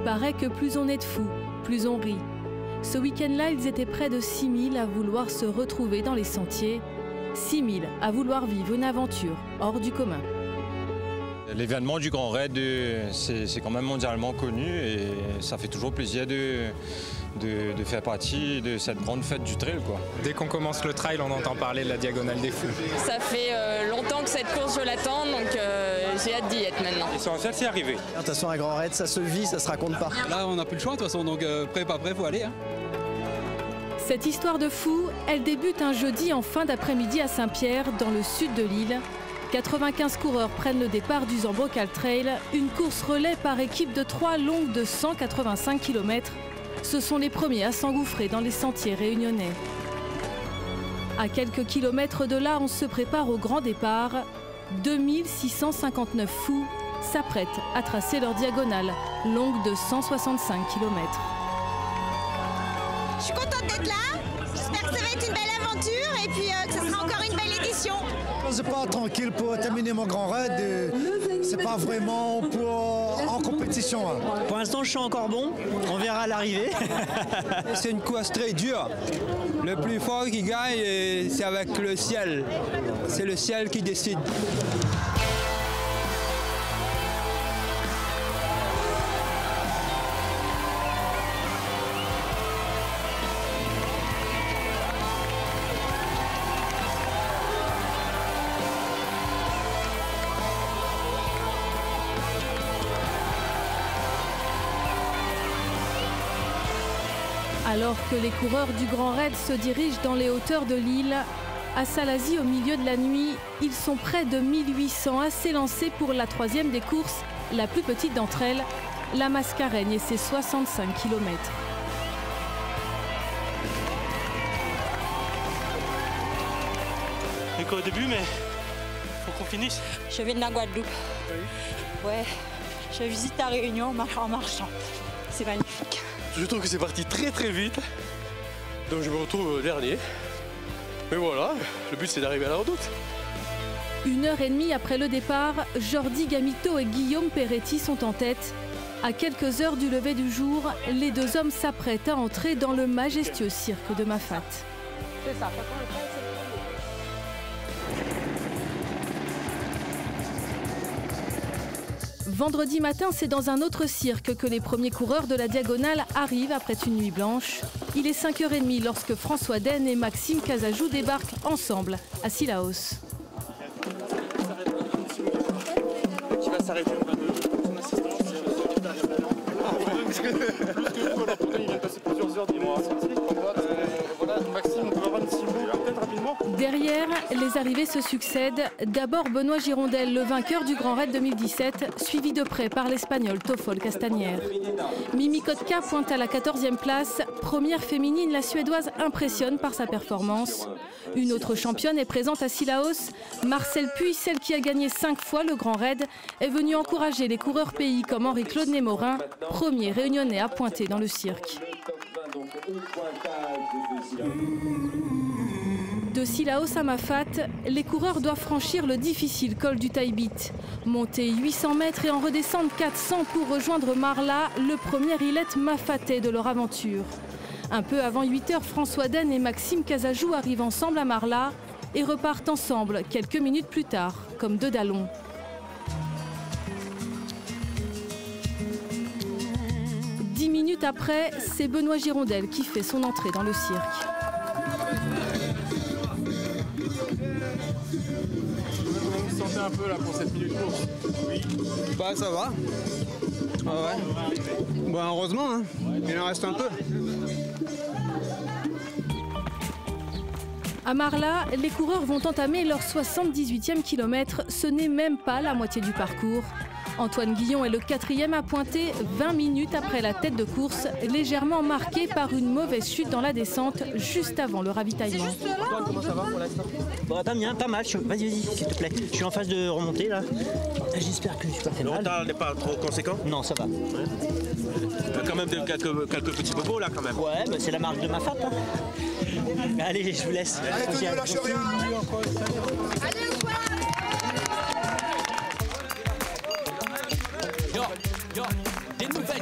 paraît que plus on est de fous, plus on rit. Ce week-end-là, ils étaient près de 6000 à vouloir se retrouver dans les sentiers. 6000 à vouloir vivre une aventure hors du commun. L'événement du Grand Raid, c'est quand même mondialement connu et ça fait toujours plaisir de faire partie de cette grande fête du trail, quoi. Dès qu'on commence le trail, on entend parler de la Diagonale des Fous. Ça fait longtemps que cette course je l'attends, donc j'ai hâte d'y être maintenant. L'essentiel, c'est arrivé. De toute façon, un Grand Raid, ça se vit, ça se raconte pas. Là, on n'a plus le choix de toute façon, donc prêt, pas prêt, faut aller. Hein. Cette histoire de fou, elle débute un jeudi en fin d'après-midi à Saint-Pierre, dans le sud de l'île. 95 coureurs prennent le départ du Zambrocal Trail, une course relais par équipe de 3 longue de 185 km. Ce sont les premiers à s'engouffrer dans les sentiers réunionnais. À quelques kilomètres de là, on se prépare au grand départ. 2659 fous s'apprêtent à tracer leur diagonale, longue de 165 km. Je suis contente d'être là, j'espère que ça va être une belle aventure et puis que ce sera encore une belle édition. Je suis pas tranquille pour terminer mon Grand Raid, c'est pas vraiment en compétition. Pour l'instant, je suis encore bon, on verra à l'arrivée. C'est une course très dure. Le plus fort qui gagne, c'est avec le ciel. C'est le ciel qui décide. Alors que les coureurs du Grand Raid se dirigent dans les hauteurs de l'île, à Salazie, au milieu de la nuit, ils sont près de 1800 à s'élancer pour la troisième des courses, la plus petite d'entre elles, la Mascareigne et ses 65 km. C'est qu'au début, mais faut qu'on finisse. Je viens de la Guadeloupe. Oui. Ouais, je visite la Réunion en marchant. C'est magnifique. Je trouve que c'est parti très très vite, donc je me retrouve dernier. Mais voilà, le but c'est d'arriver à la redoute. 1h30 après le départ, Jordi Gamito et Guillaume Peretti sont en tête. À quelques heures du lever du jour, les deux hommes s'apprêtent à entrer dans le majestueux cirque de Mafate. C'est ça. Vendredi matin, c'est dans un autre cirque que les premiers coureurs de la Diagonale arrivent après une nuit blanche. Il est 5h30 lorsque François Den et Maxime Casajou débarquent ensemble à Sillaos. Tu vas s'arrêter au 22, son assistance, il vient de passer plusieurs heures, dis-moi. Voilà, Maxime, on peut avoir un petit mot peut-être rapidement. Derrière, les arrivées se succèdent. D'abord Benoît Girondel, le vainqueur du Grand Raid 2017, suivi de près par l'Espagnol Toffol Castañer. Mimi Kotka pointe à la 14e place. Première féminine, la Suédoise impressionne par sa performance. Une autre championne est présente à Sillaos. Marcel Puy, celle qui a gagné 5 fois le Grand Raid, est venue encourager les coureurs pays comme Henri-Claude Némorin, premier réunionnais à pointer dans le cirque. De Sillaos à Mafate, les coureurs doivent franchir le difficile col du Taibit. Monter 800 mètres et en redescendre 400 pour rejoindre Marla, le premier îlette mafatais de leur aventure. Un peu avant 8h, François Den et Maxime Casajou arrivent ensemble à Marla et repartent ensemble quelques minutes plus tard, comme deux dallons. Dix minutes après, c'est Benoît Girondel qui fait son entrée dans le cirque. Vous vous sentez un peu là pour cette minute course? Oui. Bah ça va. Ah ouais. Bah heureusement, hein. Il en reste un peu. À Marla, les coureurs vont entamer leur 78e kilomètre. Ce n'est même pas la moitié du parcours. Antoine Guillon est le 4e à pointer 20 minutes après la tête de course, légèrement marqué par une mauvaise chute dans la descente juste avant le ravitaillement. Antoine, comment ça va pour l'instant? Bon, pas mal. Vas-y, s'il te plaît. Je suis en phase de remontée là. J'espère que je pas fait mal. Le retard n'est pas trop conséquent? Non, ça va. Ouais. Il y a quand même quelques petits bobos là quand même. Ouais, bah, c'est la marque de Mafate. Hein. Allez, je vous laisse. Allez, ne lâchez rien. Des nouvelles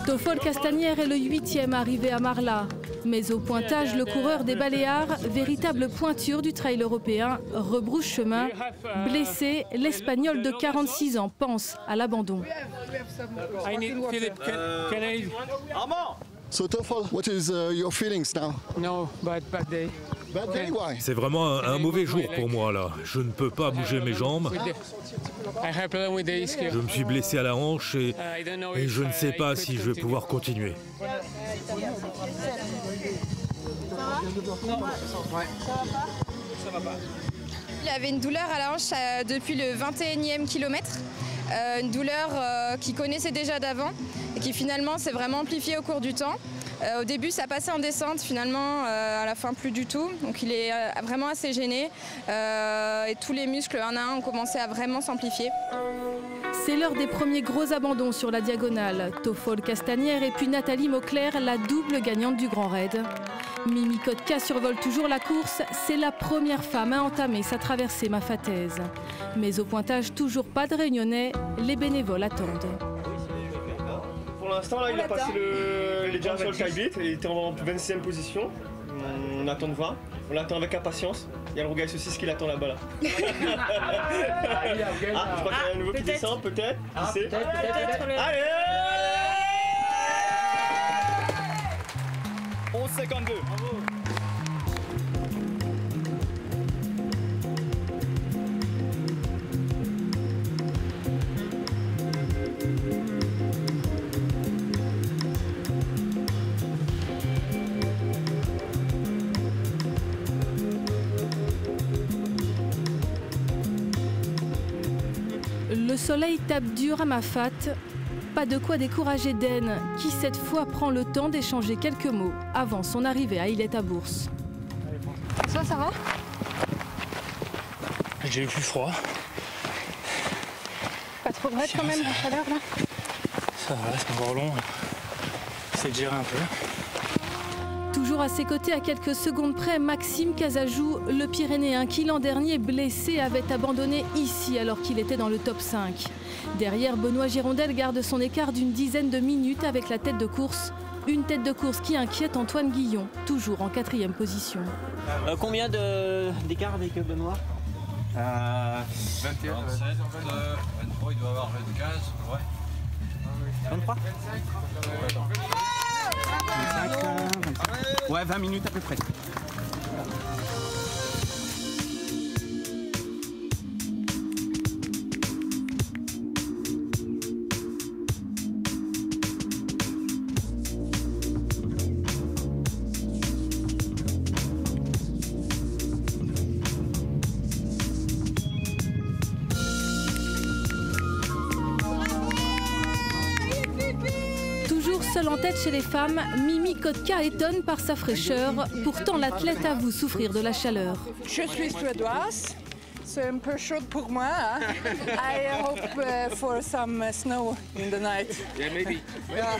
Toffol Castanière est le 8e arrivé à Marla. Mais au pointage, le coureur des Baléares, véritable pointure du trail européen, rebrousse chemin. Blessé, l'Espagnol de 46 ans pense à l'abandon. So Toffol, what is your feelings now? No, bad day. Bad day? Why? C'est vraiment un mauvais jour pour moi là. Je ne peux pas bouger mes jambes. Je me suis blessé à la hanche et je ne sais pas si je vais pouvoir continuer. Il avait une douleur à la hanche depuis le 21e kilomètre. Une douleur qu'il connaissait déjà d'avant et qui finalement s'est vraiment amplifiée au cours du temps. Au début ça passait en descente, finalement à la fin plus du tout, donc il est vraiment assez gêné et tous les muscles un à un ont commencé à vraiment s'amplifier. C'est l'heure des premiers gros abandons sur la diagonale. Toffol Castanière et puis Nathalie Mauclair, la double gagnante du Grand Raid. Mimi Kotka survole toujours la course, c'est la première femme à entamer sa traversée mafataise. Mais au pointage, toujours pas de Réunionnais, les bénévoles attendent. Pour l'instant, là, il a passé il est déjà sur le Kaibit, il était en 26e position. On attend de voir, on l'attend avec impatience. Il y a le Rougail Saucisse qui l'attend là-bas. Là. Je crois qu'il y a un nouveau qui descend, peut-être. Peut-être. Allez 11,52. Bravo. Le soleil tape dur à Mafat. Pas de quoi décourager Den, qui cette fois prend le temps d'échanger quelques mots avant son arrivée à Île-et-à-Bourse. Ça va? J'ai eu plus froid. Pas trop raide quand même la chaleur là? Ça va, c'est encore long. C'est de gérer un peu. Toujours à ses côtés, à quelques secondes près, Maxime Casajou, le Pyrénéen qui l'an dernier blessé avait abandonné ici alors qu'il était dans le top 5. Derrière, Benoît Girondel garde son écart d'une dizaine de minutes avec la tête de course. Une tête de course qui inquiète Antoine Guillon, toujours en 4e position. Combien d'écart avec Benoît 21, 27, 23, il doit avoir 25, ouais. 23 25, ouais, 20 minutes à peu près. Seule en tête chez les femmes, Mimi Kotka étonne par sa fraîcheur. Pourtant, l'athlète avoue souffrir de la chaleur. Je suis suédoise. C'est un peu chaud pour moi. Hein? I hope for some snow in the night. Yeah, maybe. Yeah.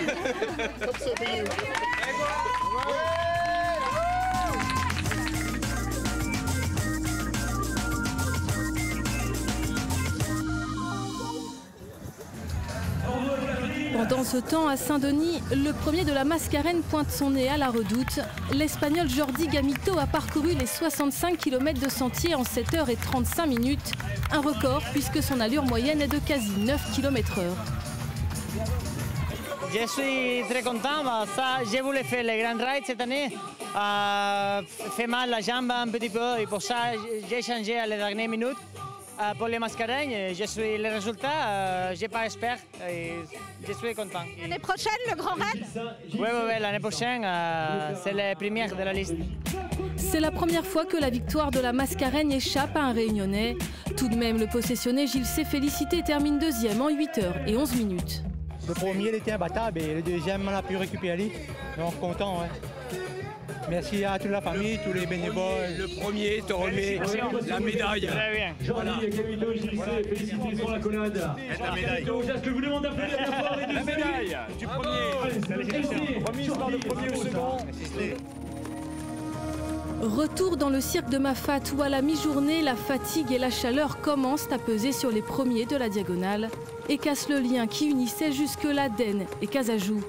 Pendant ce temps, à Saint-Denis, le premier de la Mascarène pointe son nez à la Redoute. L'Espagnol Jordi Gamito a parcouru les 65 km de sentier en 7h35 minutes. Un record puisque son allure moyenne est de quasi 9 km/h. Je suis très content, je voulais faire le Grand Raid cette année. Fait mal la jambe un petit peu et pour ça j'ai changé à la dernière minute. Pour les Mascareignes, le résultat, j'ai pas espéré et je suis content. L'année prochaine, le Grand Raid? Oui, l'année prochaine, c'est la première de la liste. C'est la première fois que la victoire de la Mascareigne échappe à un Réunionnais. Tout de même, le possessionné Gilles C. Félicité termine 2e en 8h11 minutes. Le premier, il était imbattable et le deuxième, on a pu récupérer. Donc, content, ouais. Merci à toute la famille, tous les bénévoles. Le premier te remet la médaille. Très bien. Jordi Gamito, JC, félicité sur la collade. La médaille. Est-ce que vous demandez d'applaudir la part et La médaille du premier. Remise par le premier ou second. Retour dans le cirque de Mafat où à la mi-journée, la fatigue et la chaleur commencent à peser sur les premiers de la diagonale et cassent le lien qui unissait jusque-là Den et Casajou.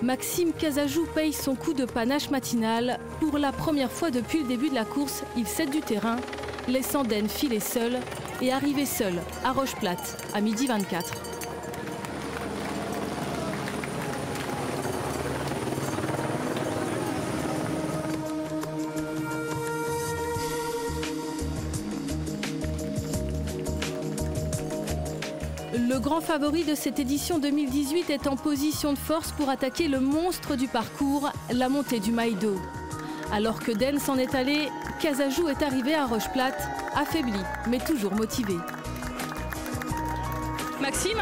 Maxime Casajou paye son coup de panache matinal. Pour la première fois depuis le début de la course, il cède du terrain, laissant Den filer seul et arriver seul à Roche-Plate à 12h24. Le grand favori de cette édition 2018 est en position de force pour attaquer le monstre du parcours, la montée du Maïdo. Alors que Den s'en est allé, Casajou est arrivé à Roche-Plate, affaibli mais toujours motivé. Maxime,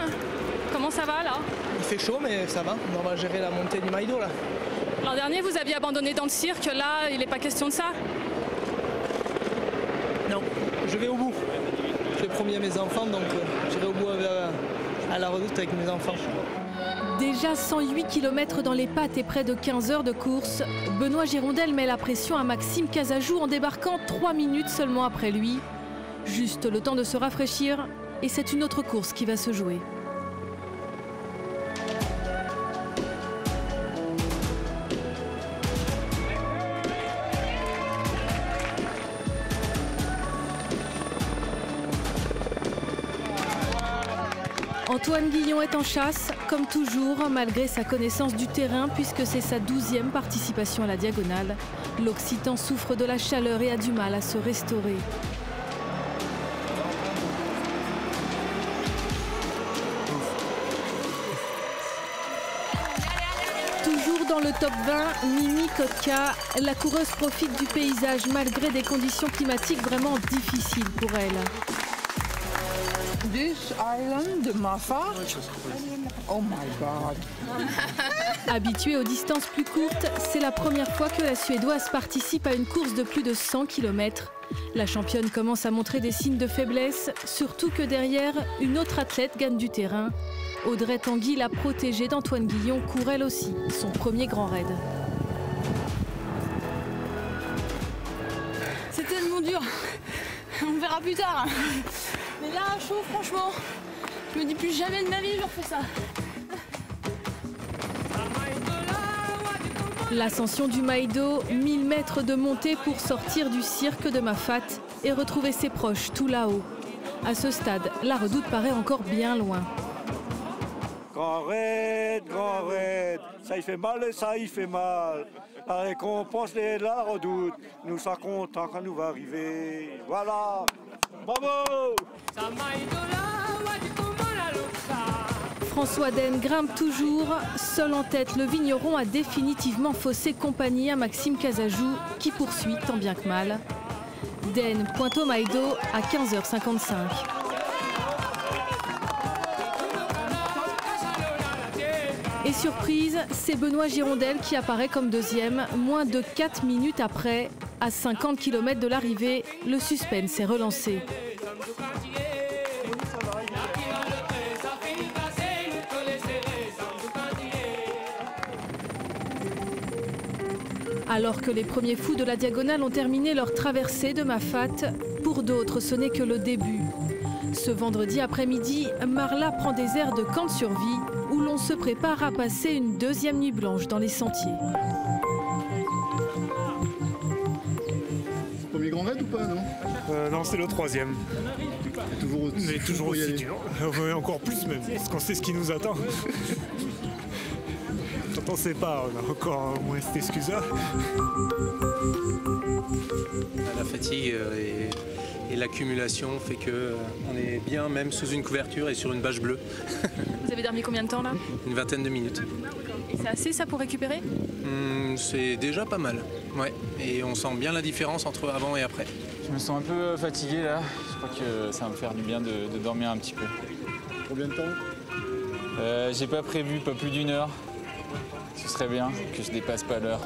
comment ça va là? Il fait chaud mais ça va, on va gérer la montée du Maïdo là. L'an dernier vous aviez abandonné dans le cirque, là il n'est pas question de ça? Non, je vais au bout. J'ai promis à mes enfants, donc j'irai au bout à la Redoute avec mes enfants. Déjà 108 km dans les pattes et près de 15 heures de course, Benoît Girondel met la pression à Maxime Casajou en débarquant 3 minutes seulement après lui. Juste le temps de se rafraîchir et c'est une autre course qui va se jouer. Antoine Guillon est en chasse, comme toujours, malgré sa connaissance du terrain, puisque c'est sa 12e participation à la diagonale. L'Occitan souffre de la chaleur et a du mal à se restaurer. Toujours dans le top 20, Mimi Kotka, la coureuse profite du paysage malgré des conditions climatiques vraiment difficiles pour elle. This island de Mafat. Oh my God. Habituée aux distances plus courtes, c'est la première fois que la Suédoise participe à une course de plus de 100 km. La championne commence à montrer des signes de faiblesse, surtout que derrière, une autre athlète gagne du terrain. Audrey Tanguy, la protégée d'Antoine Guillon, court elle aussi son premier grand raid. C'est tellement dur. On verra plus tard. Mais là, chaud, franchement, je me dis plus jamais de ma vie, je refais ça. L'ascension du Maïdo, 1000 mètres de montée pour sortir du cirque de Mafat et retrouver ses proches tout là-haut. À ce stade, la Redoute paraît encore bien loin. Grand raid, ça y fait mal et ça y fait mal. La récompense de la Redoute, nous sommes contents quand nous va arriver. Voilà, bravo! François Den grimpe toujours. Seul en tête, le vigneron a définitivement faussé compagnie à Maxime Casajou, qui poursuit tant bien que mal. Den pointe au Maïdo à 15h55. Et surprise, c'est Benoît Girondel qui apparaît comme deuxième, moins de 4 minutes après. À 50 km de l'arrivée, le suspense est relancé. Alors que les premiers fous de la diagonale ont terminé leur traversée de Mafat, pour d'autres ce n'est que le début. Ce vendredi après-midi, Marla prend des airs de camp de survie où l'on se prépare à passer une deuxième nuit blanche dans les sentiers. Premier grand raid ou pas, non? Non, c'est le troisième. Mais toujours aussi dur. Encore plus même, parce qu'on sait ce qui nous attend. Quand on sait pas, on a encore moins cette excuse-là. La fatigue et l'accumulation fait qu'on est bien même sous une couverture et sur une bâche bleue. Vous avez dormi combien de temps là? Une vingtaine de minutes. Et c'est assez ça pour récupérer? C'est déjà pas mal, ouais. Et on sent bien la différence entre avant et après. Je me sens un peu fatigué là. Je crois que ça va me faire du bien de dormir un petit peu. Combien de temps? J'ai pas prévu, pas plus d'1 heure. Ce serait bien que je dépasse pas l'heure.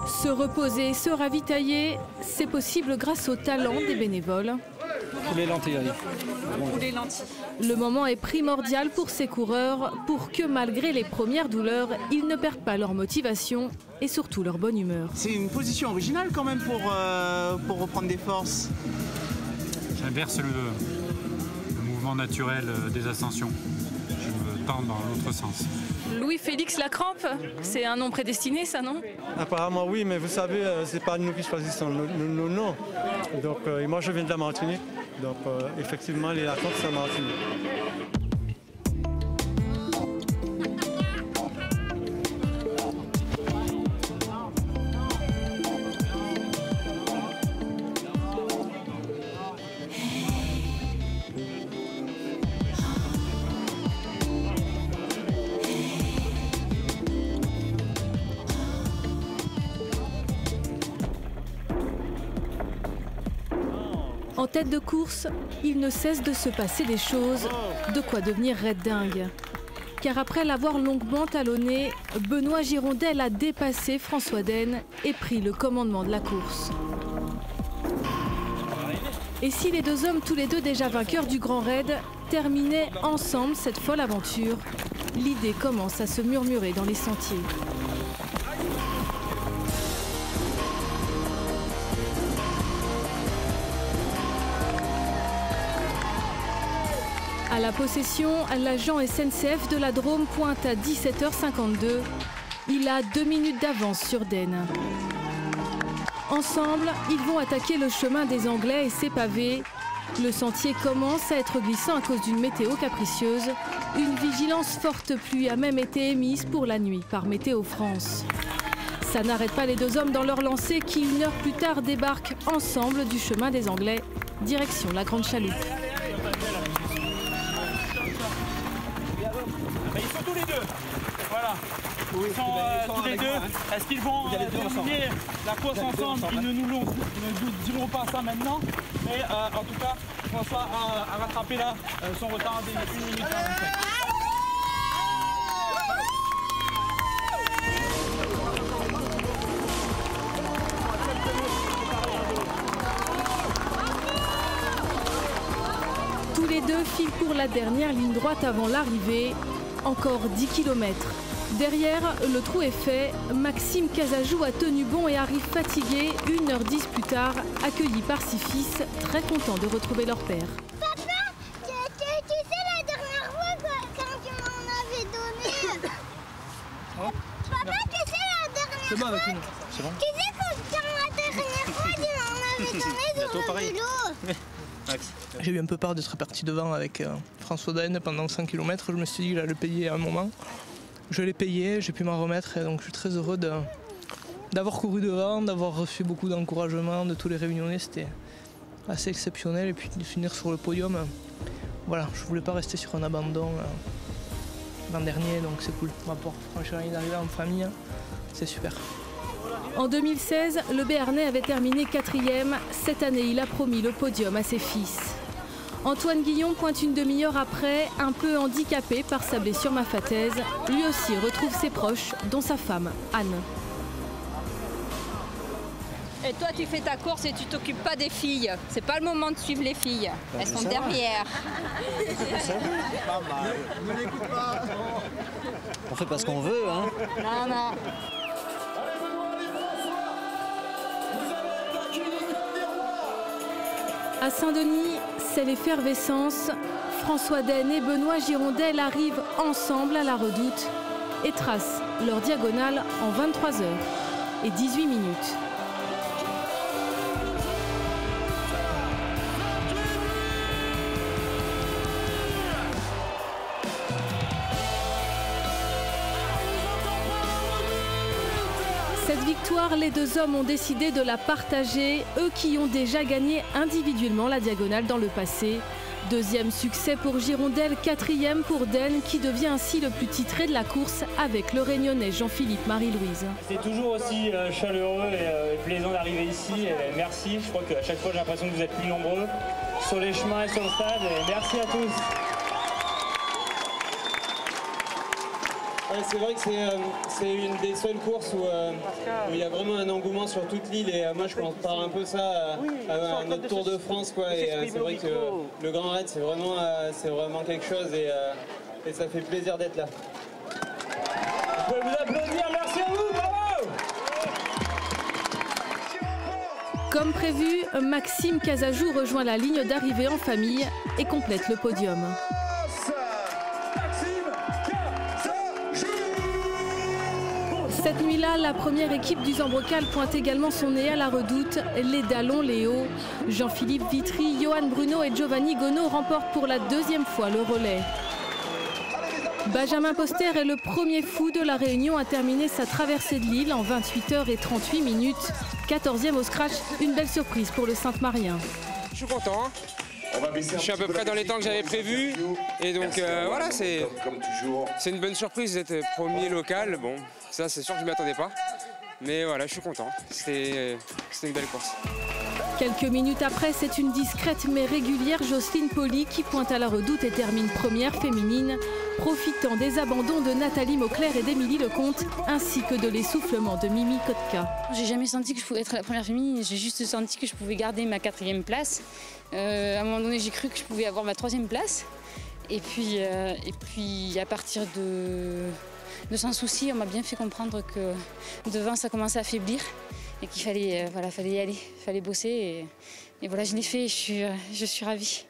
Se reposer, se ravitailler, c'est possible grâce au talent des bénévoles. Poulet lentilles. Poulet lentilles. Le moment est primordial pour ces coureurs pour que malgré les premières douleurs, ils ne perdent pas leur motivation et surtout leur bonne humeur. C'est une position originale quand même pour reprendre des forces. J'inverse le mouvement naturel des ascensions. Je me tends dans l'autre sens. Louis-Félix Lacrampe, c'est un nom prédestiné ça, non? Apparemment oui, mais vous savez, c'est pas nous qui choisissons nos noms. Donc, et moi je viens de la Martinique, donc effectivement les Lacrampes c'est en Martinique. En tête de course, il ne cesse de se passer des choses, de quoi devenir raide dingue. Car après l'avoir longuement talonné, Benoît Girondel a dépassé François Dene et pris le commandement de la course. Et si les deux hommes, tous les deux déjà vainqueurs du Grand Raid, terminaient ensemble cette folle aventure, l'idée commence à se murmurer dans les sentiers. À la possession, l'agent SNCF de la Drôme pointe à 17h52. Il a 2 minutes d'avance sur Dene. Ensemble, ils vont attaquer le chemin des Anglais et ses pavés. Le sentier commence à être glissant à cause d'une météo capricieuse. Une vigilance forte pluie a même été émise pour la nuit par Météo France. Ça n'arrête pas les deux hommes dans leur lancée qui, 1 heure plus tard, débarquent ensemble du chemin des Anglais, direction la Grande Chaloupe. Ils sont tous les deux. Voilà. Ils sont tous les deux. Est-ce qu'ils vont terminer la course ensemble? Ils ne nous diront pas ça maintenant. Mais en tout cas, François a rattrapé là son retard d'une minute 45. Tous les deux filent pour la dernière ligne droite avant l'arrivée. Encore 10 km. Derrière, le trou est fait. Maxime Casajou a tenu bon et arrive fatigué 1h10 plus tard, accueilli par ses fils, très contents de retrouver leur père. Papa, tu sais la dernière fois quand tu m'en avais donné. Papa, tu sais la dernière C'est bon avec fois. une. C'est bon. Tu sais quand la dernière fois tu m'en avais donné sur le vélo. J'ai eu un peu peur d'être parti devant avec François Dene pendant 100 km. Je me suis dit qu'il allait le payer à un moment. Je l'ai payé, j'ai pu m'en remettre et donc je suis très heureux d'avoir couru devant, d'avoir reçu beaucoup d'encouragement de tous les réunionnais. C'était assez exceptionnel et puis de finir sur le podium. Voilà, je voulais pas rester sur un abandon l'an dernier, donc c'est cool. On va pouvoir franchir la ligne d'arrivée en famille, c'est super. En 2016, le Béarnais avait terminé 4e. Cette année, il a promis le podium à ses fils. Antoine Guillon pointe une demi-heure après, un peu handicapé par sa blessure maphataise. Lui aussi retrouve ses proches, dont sa femme, Anne. Et toi, tu fais ta course et tu t'occupes pas des filles. C'est pas le moment de suivre les filles. Elles sont derrière. Pas mal. Ne l'écoute pas. On fait pas ce qu'on veut, hein. Non, non. À Saint-Denis, c'est l'effervescence. François Dene et Benoît Girondel arrivent ensemble à la Redoute et tracent leur diagonale en 23 heures et 18 minutes. Cette victoire, les deux hommes ont décidé de la partager, eux qui ont déjà gagné individuellement la diagonale dans le passé. Deuxième succès pour Girondel, 4e pour Dene, qui devient ainsi le plus titré de la course avec le Réunionnais Jean-Philippe Marie-Louise. C'est toujours aussi chaleureux et plaisant d'arriver ici. Et merci, je crois qu'à chaque fois j'ai l'impression que vous êtes plus nombreux sur les chemins et sur le stade. Et merci à tous. C'est vrai que c'est une des seules courses où il y a vraiment un engouement sur toute l'île et moi je compare un peu ça à notre Tour de France quoi. Et c'est vrai que le Grand Raid c'est vraiment quelque chose et ça fait plaisir d'être là. Je peux vous applaudir, merci à vous, bravo! Comme prévu, Maxime Casajou rejoint la ligne d'arrivée en famille et complète le podium. Cette nuit-là, la première équipe du Zambrocal pointe également son nez à la redoute. Les Dallons Léo, Jean-Philippe Vitry, Johan Bruno et Giovanni Gonneau remportent pour la deuxième fois le relais. Benjamin Poster est le premier fou de la Réunion à terminer sa traversée de l'île en 28h38. 14e au scratch, une belle surprise pour le Sainte-Marien. Je suis content. Je suis à peu près dans les temps que j'avais prévus. Et donc voilà, c'est une bonne surprise d'être premier local. Bon, ça c'est sûr que je ne m'y attendais pas. Mais voilà, je suis content. C'était une belle course. Quelques minutes après, c'est une discrète mais régulière Jocelyne Poli qui pointe à la redoute et termine première féminine, profitant des abandons de Nathalie Mauclair et d'Émilie Lecomte, ainsi que de l'essoufflement de Mimi Kotka. J'ai jamais senti que je pouvais être la première féminine, j'ai juste senti que je pouvais garder ma 4e place. À un moment donné, j'ai cru que je pouvais avoir ma 3e place. Et puis à partir de Sans Souci, on m'a bien fait comprendre que devant, ça commençait à faiblir. Et qu'il fallait, fallait y aller, il fallait bosser et voilà, je l'ai fait et je suis ravie.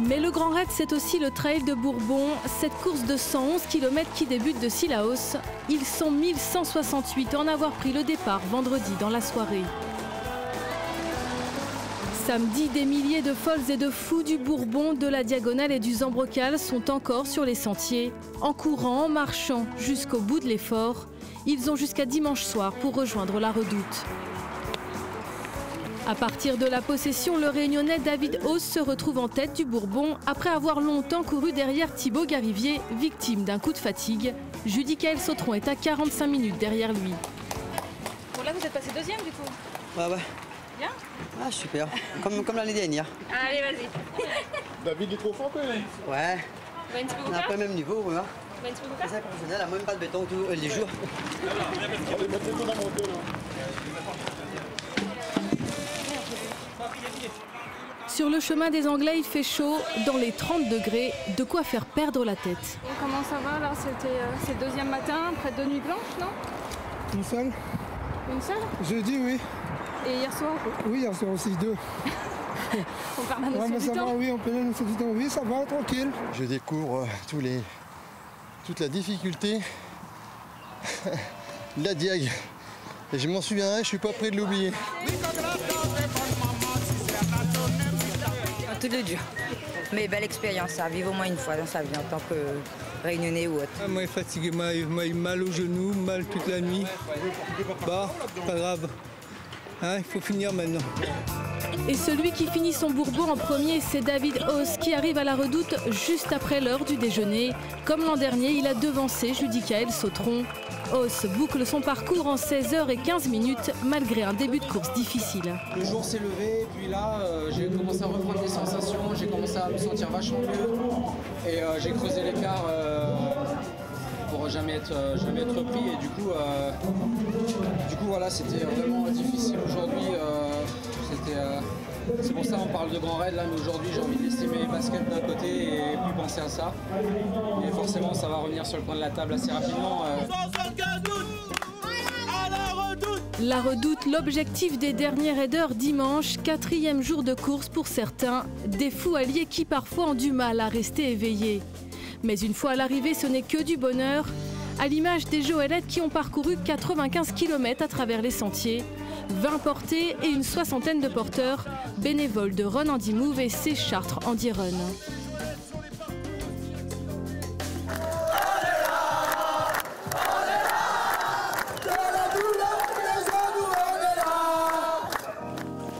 Mais le Grand Raid, c'est aussi le Trail de Bourbon, cette course de 111 km qui débute de Sillaos. Ils sont 1168 à en avoir pris le départ vendredi dans la soirée. Samedi, des milliers de folles et de fous du Bourbon, de la Diagonale et du Zambrocal sont encore sur les sentiers, en courant, en marchant jusqu'au bout de l'effort. Ils ont jusqu'à dimanche soir pour rejoindre la redoute. À partir de la possession, le Réunionnais David Hauss se retrouve en tête du Bourbon après avoir longtemps couru derrière Thibaut Garivier, victime d'un coup de fatigue. Judicaël Sautron est à 45 minutes derrière lui. Bon là vous êtes passé 2e du coup. Ouais. Bien. Ah super, comme l'année dernière. Allez vas-y. David est trop fort quand même. Ouais. On a pas le même niveau, ouais. C'est ça professionnel, elle n'a même pas de béton tous les jours. Sur le chemin des Anglais, il fait chaud, dans les 30 degrés, de quoi faire perdre la tête. Et comment ça va là? C'est le 2e matin, près de Nuit Blanche, non? Une seule. Une seule? Jeudi, oui. Et hier soir? Oui, hier soir aussi, 2. On perd la notion du temps? Oui, on perd la notion du temps. Oui, ça va, tranquille. Je découvre toute la difficulté de la diag. Et je m'en souviendrai, je suis pas prêt de l'oublier. Tout le dur. Mais belle expérience, à vivre au moins une fois dans sa vie en tant que réunionnais ou autre. Moi, fatigué, moi, mal au genou, mal toute la nuit. Bah, pas grave. Hein, il faut finir maintenant. Et celui qui finit son Bourbon en premier, c'est David Hauss qui arrive à la redoute juste après l'heure du déjeuner. Comme l'an dernier, il a devancé Judicaël Sautron. Hauss boucle son parcours en 16h15 malgré un début de course difficile. Le jour s'est levé, puis là j'ai commencé à reprendre des sensations, j'ai commencé à me sentir vachement mieux et j'ai creusé l'écart pour jamais être repris et du coup voilà, c'était vraiment difficile aujourd'hui. C'est pour ça qu'on parle de Grand Raid là, mais aujourd'hui j'ai envie de laisser mes baskets d'un côté et plus penser à ça. Et forcément ça va revenir sur le coin de la table assez rapidement. La redoute, l'objectif des derniers raiders dimanche, 4e jour de course pour certains, des fous alliés qui parfois ont du mal à rester éveillés. Mais une fois à l'arrivée, ce n'est que du bonheur, à l'image des Joëlettes qui ont parcouru 95 km à travers les sentiers, 20 portées et une 60aine de porteurs, bénévoles de Run Andy Move et C Chartres Andy Run.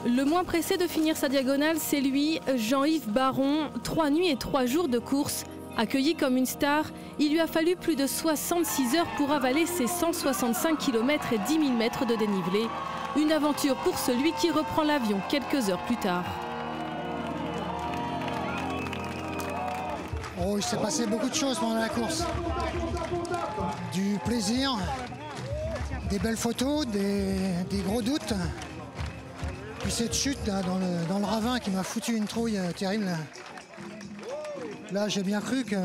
Le moins pressé de finir sa diagonale, c'est lui, Jean-Yves Baron, 3 nuits et 3 jours de course. Accueilli comme une star, il lui a fallu plus de 66 heures pour avaler ses 165 km et 10 000 mètres de dénivelé. Une aventure pour celui qui reprend l'avion quelques heures plus tard. Oh, il s'est passé beaucoup de choses pendant la course. Du plaisir, des belles photos, des gros doutes. Puis cette chute là, dans le ravin qui m'a foutu une trouille terrible. Là, j'ai bien cru que...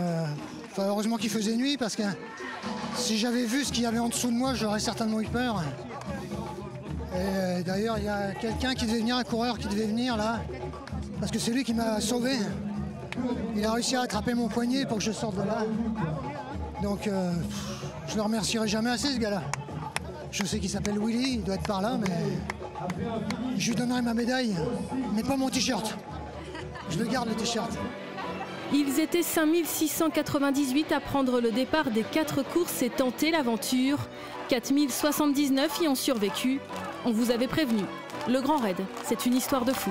Enfin, heureusement qu'il faisait nuit parce que si j'avais vu ce qu'il y avait en dessous de moi, j'aurais certainement eu peur. Et d'ailleurs, il y a quelqu'un qui devait venir, un coureur qui devait venir là, parce que c'est lui qui m'a sauvé. Il a réussi à attraper mon poignet pour que je sorte de là. Donc, je le remercierai jamais assez, ce gars-là. Je sais qu'il s'appelle Willy, il doit être par là, mais je lui donnerai ma médaille, mais pas mon t-shirt. Je le garde, le t-shirt. Ils étaient 5698 à prendre le départ des 4 courses et tenter l'aventure. 4079 y ont survécu. On vous avait prévenu. Le Grand Raid, c'est une histoire de fou.